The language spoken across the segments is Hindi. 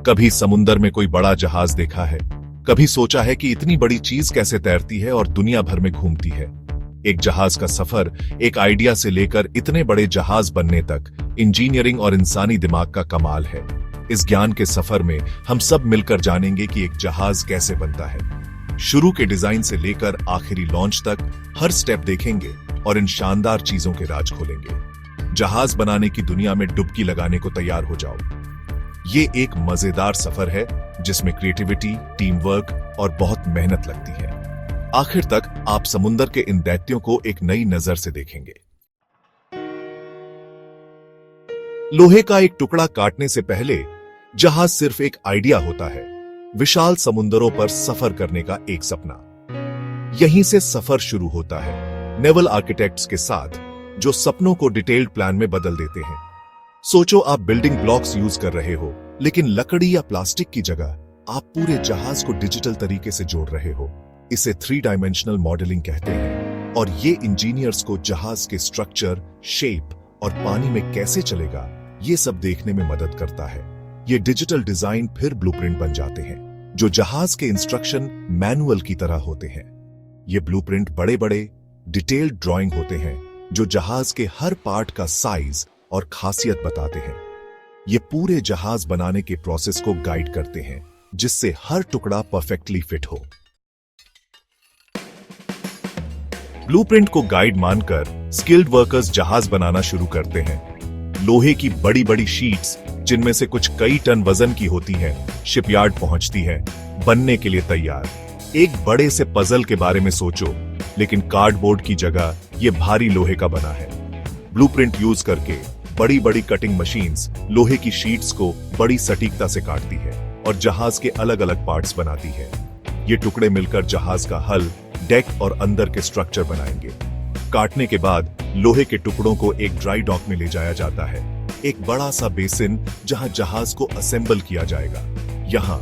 कभी समुंदर में कोई बड़ा जहाज देखा है, कभी सोचा है कि इतनी बड़ी चीज कैसे तैरती है और दुनिया भर में घूमती है। एक जहाज का सफर एक आइडिया से लेकर इतने बड़े जहाज बनने तक इंजीनियरिंग और इंसानी दिमाग का कमाल है। इस ज्ञान के सफर में हम सब मिलकर जानेंगे कि एक जहाज कैसे बनता है। शुरू के डिजाइन से लेकर आखिरी लॉन्च तक हर स्टेप देखेंगे और इन शानदार चीजों के राज खोलेंगे। जहाज बनाने की दुनिया में डुबकी लगाने को तैयार हो जाओ। ये एक मजेदार सफर है जिसमें क्रिएटिविटी, टीम वर्क और बहुत मेहनत लगती है। आखिर तक आप समुंदर के इन दैत्यों को एक नई नजर से देखेंगे। लोहे का एक टुकड़ा काटने से पहले जहाज सिर्फ एक आइडिया होता है, विशाल समुंदरों पर सफर करने का एक सपना। यहीं से सफर शुरू होता है नेवल आर्किटेक्ट्स के साथ, जो सपनों को डिटेल्ड प्लान में बदल देते हैं। सोचो आप बिल्डिंग ब्लॉक्स यूज कर रहे हो, लेकिन लकड़ी या प्लास्टिक की जगह आप पूरे जहाज को डिजिटल तरीके से जोड़ रहे हो। इसे 3 डायमेंशनल मॉडलिंग कहते हैं और ये इंजीनियर्स को जहाज के स्ट्रक्चर, शेप और पानी में कैसे चलेगा ये सब देखने में मदद करता है। ये डिजिटल डिजाइन फिर ब्लूप्रिंट बन जाते हैं, जो जहाज के इंस्ट्रक्शन मैनुअल की तरह होते हैं। ये ब्लूप्रिंट बड़े बड़े डिटेल्ड ड्राइंग होते हैं जो जहाज के हर पार्ट का साइज और खासियत बताते हैं। ये पूरे जहाज बनाने के प्रोसेस को गाइड करते हैं, जिससे हर टुकड़ा परफेक्टली फिट हो। ब्लूप्रिंट को गाइड मानकर स्किल्ड वर्कर्स जहाज बनाना शुरू करते हैं। लोहे की बड़ी बड़ी शीट्स, जिनमें से कुछ कई टन वजन की होती हैं, शिपयार्ड पहुंचती हैं, बनने के लिए तैयार। एक बड़े से पजल के बारे में सोचो, लेकिन कार्डबोर्ड की जगह यह भारी लोहे का बना है। ब्लूप्रिंट यूज करके बड़ी बड़ी कटिंग मशीन्स लोहे की शीट्स को बड़ी सटीकता से काटती है और जहाज के अलग अलग पार्ट्स बनाती है। ये टुकड़े मिलकर जहाज का हल, डेक और अंदर के स्ट्रक्चर बनाएंगे। काटने के बाद लोहे के टुकड़ों को एक ड्राई डॉक में ले जाया जाता है, एक बड़ा सा बेसिन जहां जहाज को असेंबल किया जाएगा। यहाँ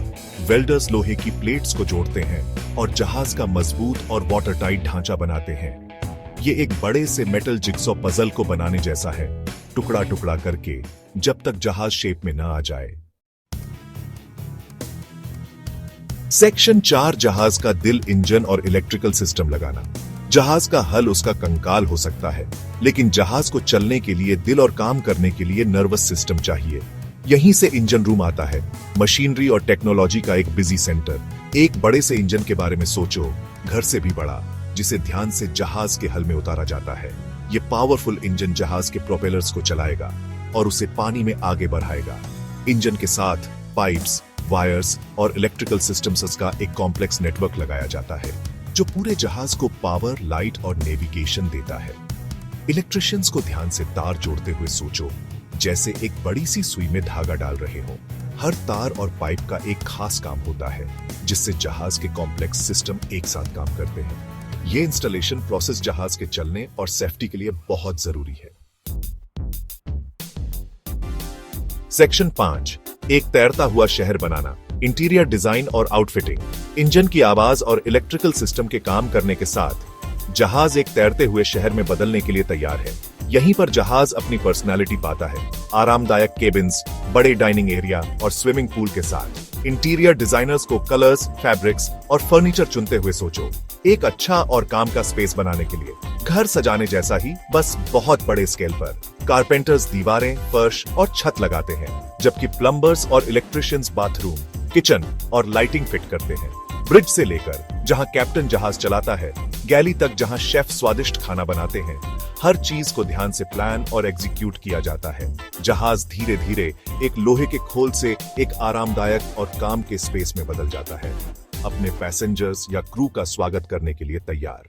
वेल्डर्स लोहे की प्लेट्स को जोड़ते हैं और जहाज का मजबूत और वाटर टाइट ढांचा बनाते हैं। ये एक बड़े से मेटल जिगसॉ पजल को बनाने जैसा है, टुकड़ा टुकड़ा करके, जब तक जहाज शेप में ना आ जाए। सेक्शन 4 जहाज का दिल, इंजन और इलेक्ट्रिकल सिस्टम लगाना। जहाज का हल उसका कंकाल हो सकता है, लेकिन जहाज को चलने के लिए, दिल और काम करने के लिए नर्वस सिस्टम चाहिए। यहीं से इंजन रूम आता है, मशीनरी और टेक्नोलॉजी का एक बिजी सेंटर। एक बड़े से इंजन के बारे में सोचो, घर से भी बड़ा, जिसे ध्यान से जहाज के हल में उतारा जाता है। ये पावरफुल इंजन जहाज के प्रोपेलर्स को चलाएगा और उसे पानी में आगे बढ़ाएगा। इंजन के साथ पाइप्स, वायर्स और इलेक्ट्रिकल सिस्टम्स का एक कॉम्प्लेक्स नेटवर्क लगाया जाता है, जो पूरे जहाज को पावर, लाइट और नेविगेशन देता है। इलेक्ट्रिशियंस को ध्यान से तार जोड़ते हुए सोचो, जैसे एक बड़ी सी सुई में धागा डाल रहे हो। हर तार और पाइप का एक खास काम होता है, जिससे जहाज के कॉम्प्लेक्स सिस्टम एक साथ काम करते हैं। ये इंस्टॉलेशन प्रोसेस जहाज के चलने और सेफ्टी के लिए बहुत जरूरी है। सेक्शन 5, एक तैरता हुआ शहर बनाना। इंटीरियर डिजाइन और आउटफिटिंग। इंजन की आवाज और इलेक्ट्रिकल सिस्टम के काम करने के साथ जहाज एक तैरते हुए शहर में बदलने के लिए तैयार है। यहीं पर जहाज अपनी पर्सनालिटी पाता है, आरामदायक केबिन्स, बड़े डाइनिंग एरिया और स्विमिंग पूल के साथ। इंटीरियर डिजाइनर्स को कलर्स, फैब्रिक्स और फर्नीचर चुनते हुए सोचो, एक अच्छा और काम का स्पेस बनाने के लिए। घर सजाने जैसा ही, बस बहुत बड़े स्केल पर। कारपेंटर्स दीवारें, फर्श और छत लगाते हैं, जबकि प्लम्बर्स और इलेक्ट्रिशियंस बाथरूम, किचन और लाइटिंग फिट करते हैं। ब्रिज से लेकर जहां कैप्टन जहाज चलाता है, गैली तक जहां शेफ स्वादिष्ट खाना बनाते हैं, हर चीज को ध्यान से प्लान और एग्जीक्यूट किया जाता है। जहाज धीरे धीरे एक लोहे के खोल से एक आरामदायक और काम के स्पेस में बदल जाता है, अपने पैसेंजर्स या क्रू का स्वागत करने के लिए तैयार।